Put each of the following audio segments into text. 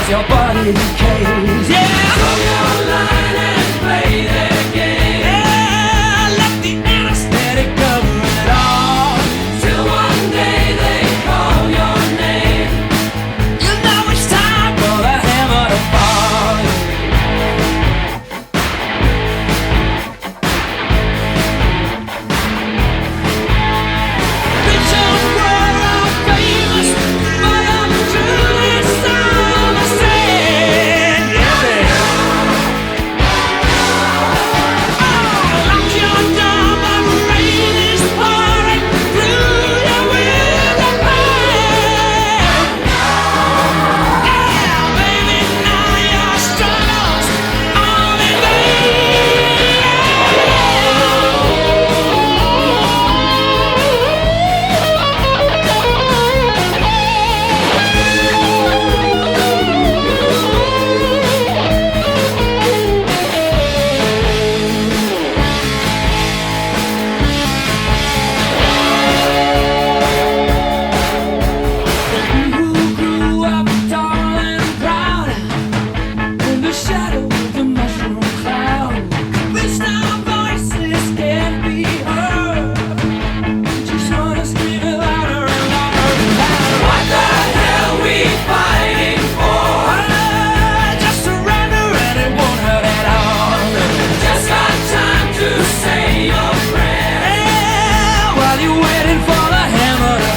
cause your body decays. Yeah, draw your line and play their game. Yeah, let the anesthetic cover it all, till one day they call your name. You know it's time for the hammer to fall. Bitch, I'm world famous, but I'm truly sound ascend. Yeah, oh, lock your door, but rain is pouring through your window pane. Yeah, baby, now your struggles are in who grew up tall and proud in the shadow of the mushroom cloud. Wish our voices can't be heard. Just wanna scream it louder and louder and louder. What the hell we fighting for? Just surrender and it won't hurt at all. Just got time to say your prayer. Yeah, while you're waiting for the hammer to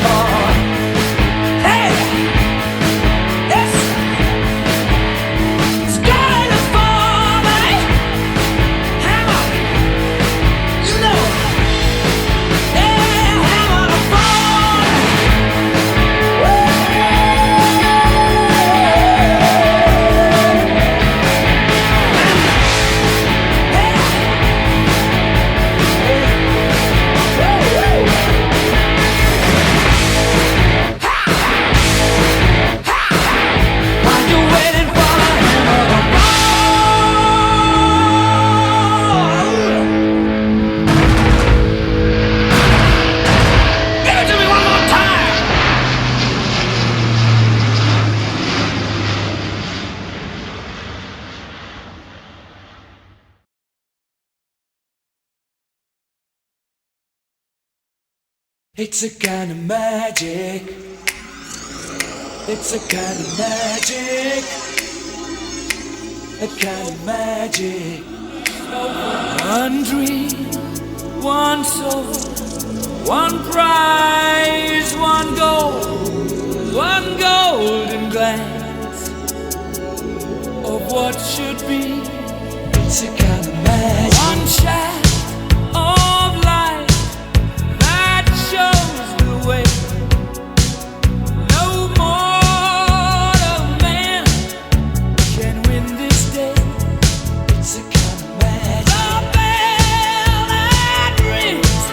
fall. Hey, yes, it's going to fall, eh? Hammer, you know, yeah, hammer to fall. While you're waiting for the hammer to fall. Give it to me one more time. It's a kind of magic. It's a kind of magic. A kind of magic. One dream, one soul, one prize, one goal, one golden glance of what should be. It's a kind of magic. One shaft of light that shows the way. No mortal man can win this day. It's a kind of magic. The bell that rings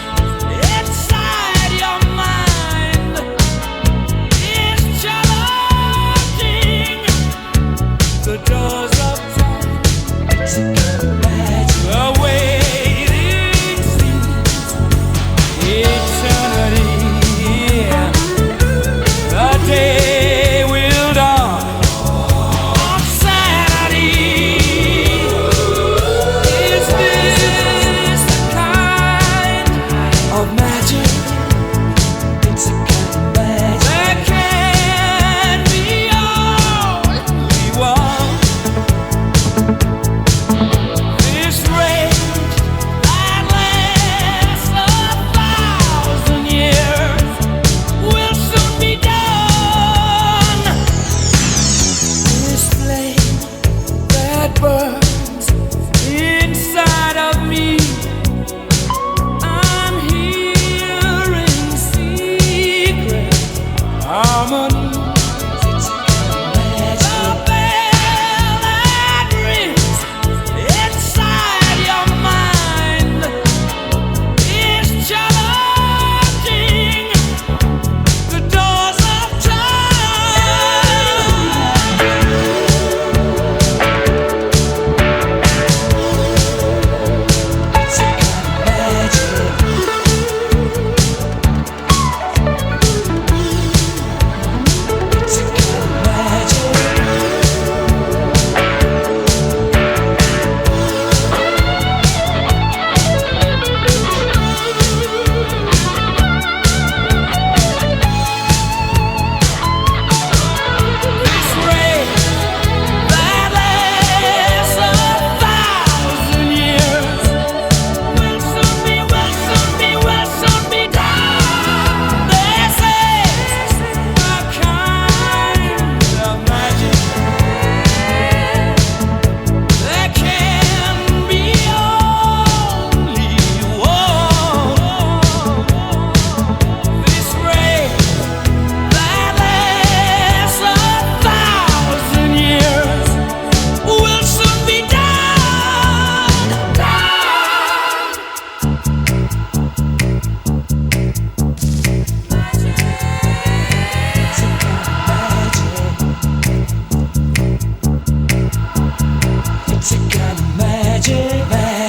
inside your mind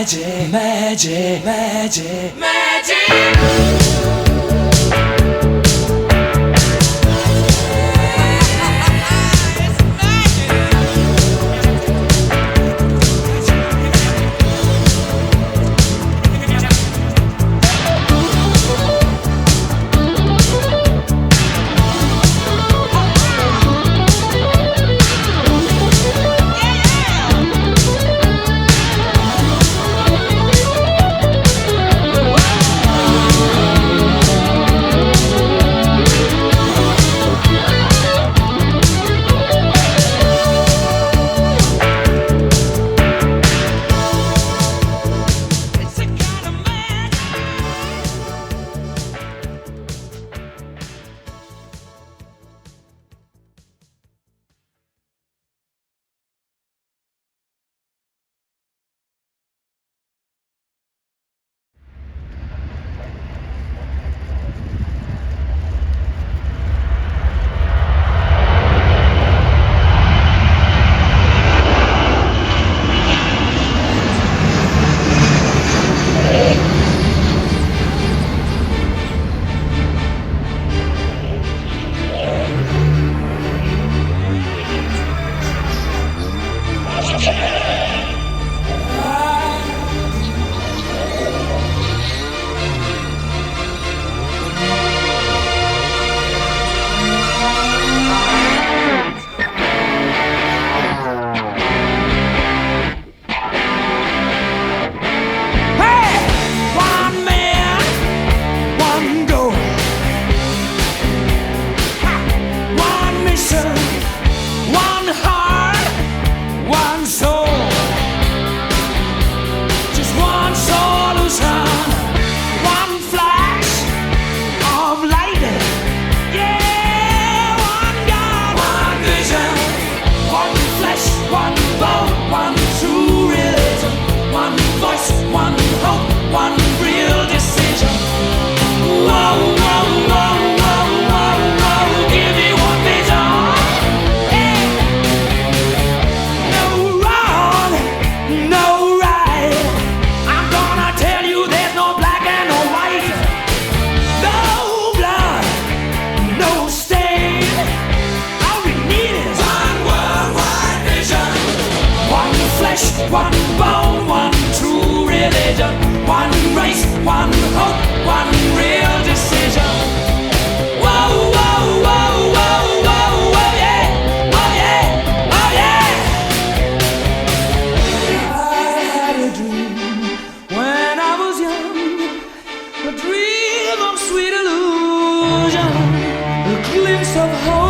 magic, magic, magic, magic. One bone, one true religion, one race, one hope, one real decision. Whoa, whoa, whoa, whoa, whoa, whoa, yeah, oh yeah, oh yeah. I had a dream when I was young, a dream of sweet illusion, a glimpse of hope.